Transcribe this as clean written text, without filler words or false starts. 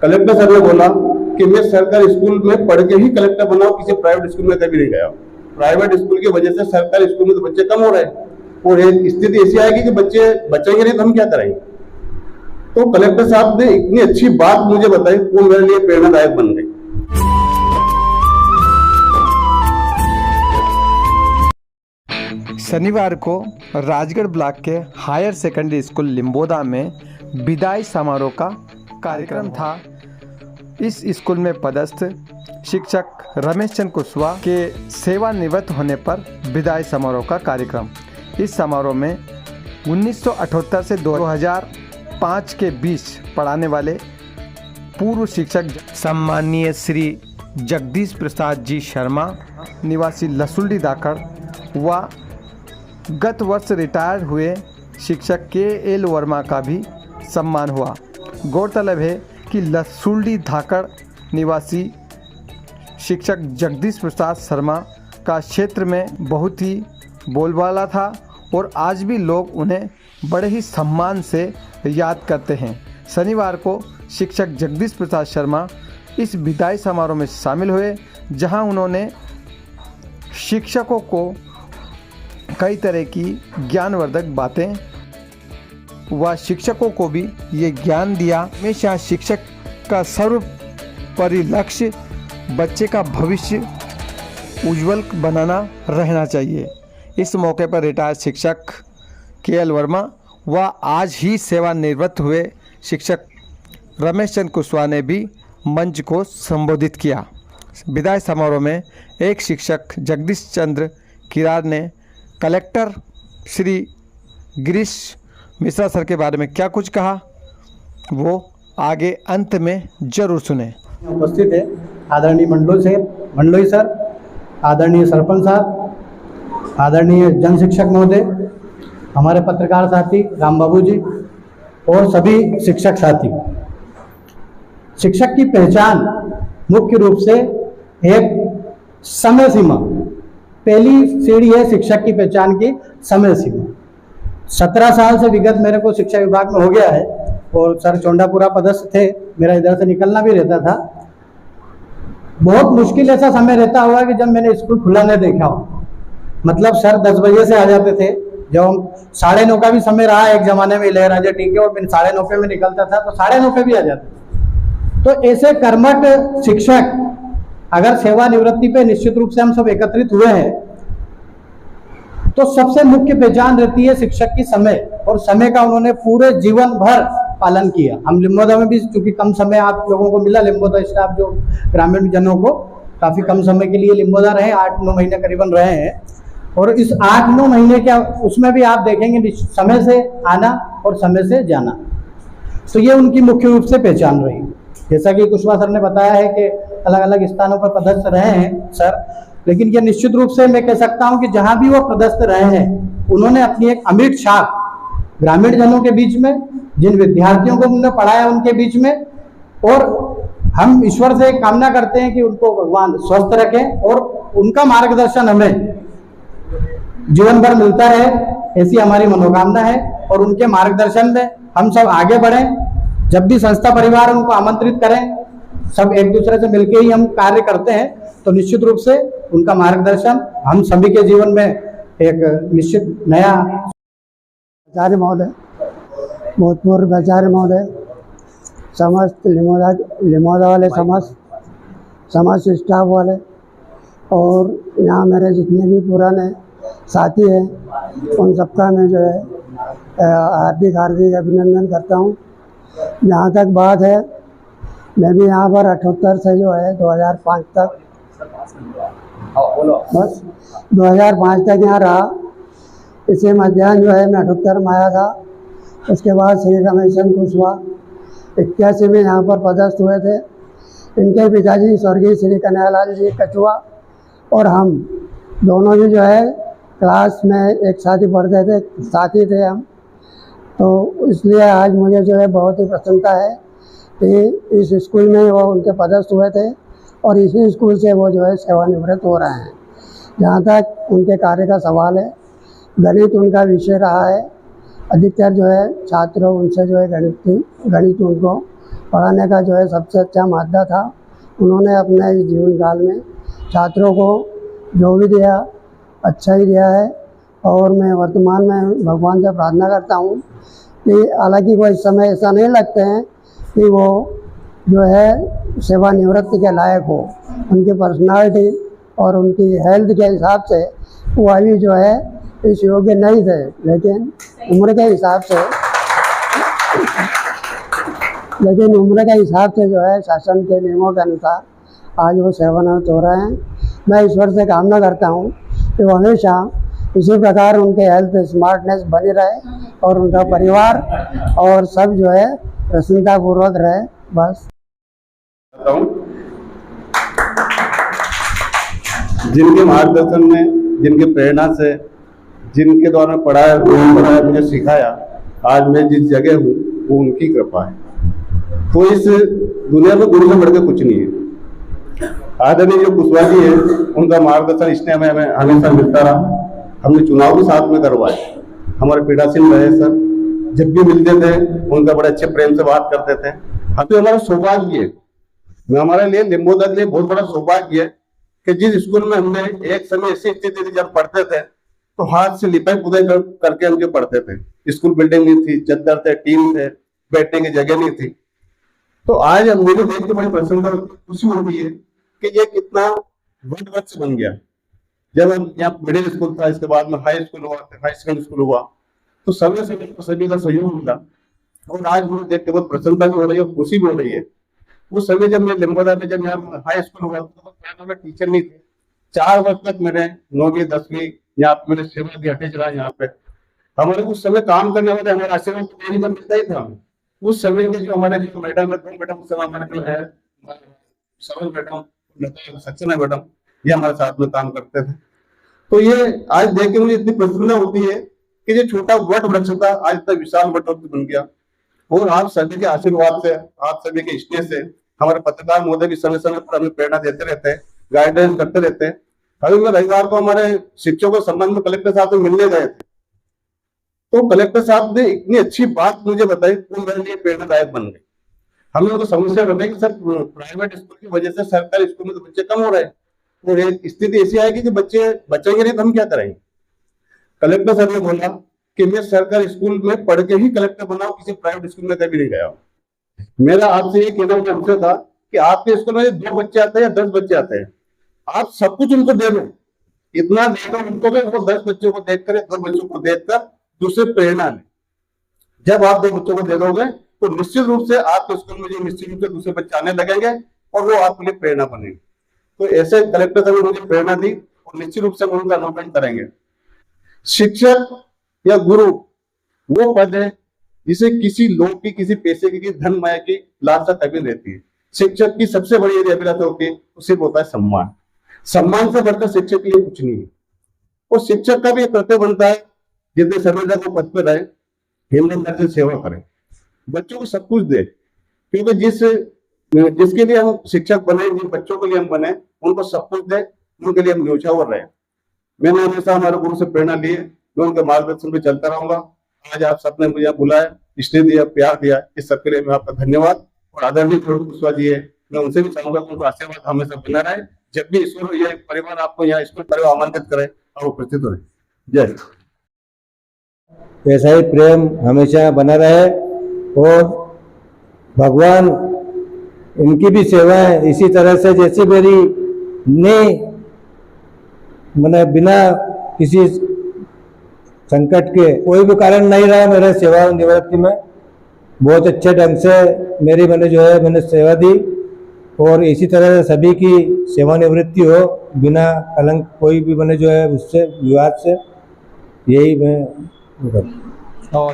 Collector sir ने बोला कि मैं सरकारी स्कूल में पढ़ के ही कलेक्टर बना हूं, किसी प्राइवेट स्कूल में कभी नहीं गया। प्राइवेट स्कूल की वजह से सरकारी स्कूल में तो बच्चे कम हो रहे हैं और एक स्थिति ऐसी आएगी कि बच्चे बचेंगे नहीं तो हम क्या करेंगे। तो कलेक्टर साहब ने इतनी अच्छी बात मुझे बताई वो मेरे लिए प्रेरणादायक बन गई। शनिवार को राजगढ़ ब्लॉक के हायर सेकेंडरी स्कूल लिम्बोदा में विदाई समारोह का कार्यक्रम था। इस स्कूल में पदस्थ शिक्षक रमेश चंद्र कुशवाहा के सेवानिवृत्त होने पर विदाई समारोह का कार्यक्रम। इस समारोह में 1978 से 2005 के बीच पढ़ाने वाले पूर्व शिक्षक सम्माननीय श्री जगदीश प्रसाद जी शर्मा निवासी लसुल्डी धाकड़ व गत वर्ष रिटायर हुए शिक्षक के.एल. वर्मा का भी सम्मान हुआ। गौरतलब है कि लसुल्डी धाकड़ निवासी शिक्षक जगदीश प्रसाद शर्मा का क्षेत्र में बहुत ही बोलबाला था और आज भी लोग उन्हें बड़े ही सम्मान से याद करते हैं। शनिवार को शिक्षक जगदीश प्रसाद शर्मा इस विदाई समारोह में शामिल हुए, जहां उन्होंने शिक्षकों को कई तरह की ज्ञानवर्धक बातें व शिक्षकों को भी ये ज्ञान दिया। हमेशा शिक्षक का सर्वोपरि लक्ष्य बच्चे का भविष्य उज्जवल बनाना रहना चाहिए। इस मौके पर रिटायर्ड शिक्षक के.एल. वर्मा व आज ही सेवानिवृत्त हुए शिक्षक रमेश चंद्र कुशवाहा ने भी मंच को संबोधित किया। विदाई समारोह में एक शिक्षक जगदीश चंद्र किरार ने कलेक्टर श्री गिरीश मिश्रा सर के बारे में क्या कुछ कहा, वो आगे अंत में जरूर सुने। उपस्थित है आदरणीय मंडलोई सर, आदरणीय सरपंच साहब, आदरणीय जन शिक्षक महोदय, हमारे पत्रकार साथी राम बाबू जी और सभी शिक्षक साथी। शिक्षक की पहचान मुख्य रूप से एक समय सीमा, पहली सीढ़ी है शिक्षक की पहचान की समय सीमा। 17 साल से विगत मेरे को शिक्षा विभाग में हो गया है और सर चौंडापुरा पदस्थ थे, मेरा इधर से निकलना भी रहता था। बहुत मुश्किल ऐसा समय रहता हुआ कि जब मैंने स्कूल खुला नहीं देखा हो। मतलब सर 10 बजे से आ जाते थे, जब हम 9:30 का भी समय रहा एक जमाने में लहराजे टीके और मैं 9:30 में निकलता था तो 9:30 भी आ जाते। तो ऐसे कर्मठ शिक्षक अगर सेवानिवृत्ति पे निश्चित रूप से हम सब एकत्रित हुए हैं तो सबसे मुख्य पहचान रहती है शिक्षक की समय, और समय का उन्होंने पूरे जीवन भर पालन किया। हम लिम्बोदा में भी चूंकि कम समय आप लोगों को मिला, लिम्बोदा स्टाफ जो ग्रामीण जनों को काफ़ी कम समय के लिए लिम्बोदा रहे, 8-9 महीने करीबन रहे हैं। और इस 8-9 महीने के उसमें भी आप देखेंगे समय से आना और समय से जाना, तो ये उनकी मुख्य रूप से पहचान रही। जैसा कि कुशवाहा सर ने बताया है कि अलग अलग स्थानों पर पदस्थ रहे हैं सर, लेकिन ये निश्चित रूप से मैं कह सकता हूं कि जहां भी वो पदस्थ रहे हैं उन्होंने अपनी एक अमिट छाप ग्रामीण जनों के बीच में, जिन विद्यार्थियों को उन्होंने पढ़ाया उनके बीच में, और हम ईश्वर से कामना करते हैं कि उनको भगवान स्वस्थ रखें और उनका मार्गदर्शन हमें जीवन भर मिलता रहे, ऐसी हमारी मनोकामना है। और उनके मार्गदर्शन में हम सब आगे बढ़ें। जब भी संस्था परिवार उनको आमंत्रित करें, सब एक दूसरे से मिलकर ही हम कार्य करते हैं, तो निश्चित रूप से उनका मार्गदर्शन हम सभी के जीवन में एक निश्चित नया। आचार्य महोदय, भूतपूर्व आचार्य महोदय, समस्त लिम्बोदा वाले समस्त स्टाफ वाले और यहाँ मेरे जितने भी पुराने साथी हैं उन सबका मैं जो है हार्दिक अभिनंदन करता हूँ। जहाँ तक बात है, मैं भी यहाँ पर 78 से जो है 2005 तक, बस 2005 तक यहाँ रहा। इसी मध्याह्न जो है मैं 78 में आया था। उसके बाद श्री रमेश चंद्र कुशवाहा 81 में यहाँ पर पदस्थ हुए थे। इनके पिताजी स्वर्गीय श्री कन्हैयालाल जी कछुआ और हम दोनों भी जो है क्लास में एक साथ ही पढ़ते थे, साथी थे हम। तो इसलिए आज मुझे जो है बहुत ही प्रसन्नता है कि इस स्कूल में वो उनके पदस्थ हुए थे और इसी स्कूल से वो जो है सेवानिवृत्त हो रहे हैं। जहाँ तक उनके कार्य का सवाल है, गणित उनका विषय रहा है। अधिकतर जो है छात्र उनसे जो है गणित उनको पढ़ाने का जो है सबसे अच्छा माध्यम था। उन्होंने अपने इस जीवन काल में छात्रों को जो भी दिया अच्छा ही दिया है। और मैं वर्तमान में भगवान से प्रार्थना करता हूँ कि हालांकि वो इस समय ऐसा नहीं लगते हैं कि वो जो है सेवानिवृत्ति के लायक हो, उनकी पर्सनालिटी और उनकी हेल्थ के हिसाब से वो अभी जो है इस योग्य नहीं थे, लेकिन उम्र के हिसाब से जो है शासन के नियमों के अनुसार आज वो सेवानिवृत्त हो रहे हैं। मैं ईश्वर से कामना करता हूँ कि वो हमेशा इसी प्रकार उनके हेल्थ स्मार्टनेस बनी रहे और उनका परिवार और सब जो है प्रसन्नतापूर्वक रहे। बस जिनके मार्गदर्शन में, जिनके प्रेरणा से, जिनके द्वारा पढ़ाया मुझे सिखाया, आज मैं जिस जगह हूँ वो उनकी कृपा है। तो इस दुनिया में गुरु से बढ़ के कुछ नहीं है। आदरणीय जो कुशवाहा जी है, उनका मार्गदर्शन इसने हमें हमेशा मिलता रहा। हमने चुनाव भी साथ में करवाए, हमारे पीड़ासीन रहे सर, जब भी मिलते थे उनका बड़े अच्छे प्रेम से बात करते थे। हाँ, तो हमारा सौभाग्य है, हमारे लिए लिम्बोदा के लिए बहुत बड़ा सौभाग्य है कि जिस स्कूल में हमने एक समय ऐसी स्थिति थी जब पढ़ते थे तो हाथ से लिपाई पुताई करके हम जो पढ़ते थे। स्कूल बिल्डिंग नहीं थी, चद्दर थे, टीन थे, बैठने की जगह नहीं थी। तो आज हम मेरे देख के बड़ी प्रसन्नता खुशी हो रही है कि ये कितना वट बन गया। जब हम यहाँ मिडिल स्कूल था, इसके बाद में हाई स्कूल हुआ, हाई सेकेंडरी स्कूल हुआ, तो सभी का सहयोग मिला और आज मुझे देख के बहुत प्रसन्नता भी हो रही है और खुशी भी हो रही है। उस समय जब मैं लिम्बोदा में जब यहाँ हाई स्कूल हुआ तो मैं टीचर नहीं थे। 4 वर्ष तक मैंने 9वीं 10वीं यहाँ पे मैंने सेवा दी, अटैच रहा यहाँ पे। हमारे उस समय काम करने वाले हमारे आशीर्वाद तो मिलता ही था। उस समय के जो हमारे मैडम है, मैडम उस समय हमारे जो है सरल मैडम, सक्सेना मैडम, ये हमारे साथ में काम करते थे। तो ये आज देख के मुझे इतनी प्रसन्नता होती है कि जो छोटा वट वृक्ष था आज इतना विशाल वट वृक्ष बन गया। और आप सभी के आशीर्वाद से, आप सभी के स्नेह से, हमारे पत्रकार महोदय भी समय समय पर हमें प्रेरणा देते रहते हैं, गाइडेंस करते रहते हैं। अभी मैं रविवार को हमारे शिक्षकों के संबंध में कलेक्टर साहब से मिलने गए थे, तो कलेक्टर साहब ने इतनी अच्छी बात मुझे बताई वो मेरे लिए प्रेरणादायक बन गई। हमने उनको समस्या बताई कि सर प्राइवेट स्कूल की वजह से सरकारी स्कूल में तो बच्चे कम हो रहे हैं और एक स्थिति ऐसी आएगी कि बच्चे बचेंगे नहीं तो हम क्या करेंगे। कलेक्टर सर ने बोला कि मैं सरकारी स्कूल में पढ़ के ही कलेक्टर बना, किसी प्राइवेट स्कूल में कभी नहीं गया। मेरा आपसे ये कहना हमसे था कि आपके स्कूल में 2 बच्चे आते हैं या 10 बच्चे आते हैं, आप सब कुछ उनको दे दो, इतना देखो उनको भी, वो 10 बच्चों को देख कर, 2 बच्चों को देखकर दूसरे प्रेरणा ले। जब आप 2 बच्चों को दे दोगे तो निश्चित रूप से आपके स्कूल में जो निश्चित रूप से दूसरे बच्चे आने लगेंगे और वो आपके लिए प्रेरणा बनेंगे। तो ऐसे कलेक्टर साहब ने मुझे प्रेरणा दी और निश्चित रूप से उनका अनुकरण करेंगे। शिक्षक या गुरु वो पद है जिसे किसी लोग की, किसी पैसे की, धन माया की लालसा कभी नहीं रहती है। शिक्षक की सबसे बड़ी यदि अभिलाषा होती है तो सिर्फ होता है सम्मान। सम्मान से बढ़कर शिक्षक के लिए कुछ नहीं है। और शिक्षक का भी एक कर्तव्य बनता है जितने समय तक वो पद पर रहे, ईमानदारी से सेवा करें, बच्चों को सब कुछ दे, क्योंकि जिसके लिए हम शिक्षक बने, जिन बच्चों के लिए हम बने, उनको सब कुछ दे, उनके लिए हम न्यौछावर रहे। मैंने हमेशा हमारे गुरु से प्रेरणा ली है, मैं उनके मार्गदर्शन में चलता रहूंगा। आज आप सबने मुझे बुलाया, स्नेह दिया, प्यार दिया, इस सबके लिए मैं आपका धन्यवाद। और आदरणीय कुशवाहा जी है, मैं उनसे भी चाहूंगा कि उनका आशीर्वाद हमेशा बना रहे। जब भी ईश्वर यह परिवार आपको यहाँ स्कूल परिवार आमंत्रित करे और उपस्थित हो। जय हिंद। ऐसा ही प्रेम हमेशा बना रहे और भगवान इनकी भी सेवाएं इसी तरह से, जैसे मेरी मैंने बिना किसी संकट के कोई भी कारण नहीं रहा मेरे सेवा निवृत्ति में, बहुत अच्छे ढंग से मैंने सेवा दी और इसी तरह से सभी की सेवानिवृत्ति हो बिना कलंक, कोई भी उससे विवाद से, यही मैं और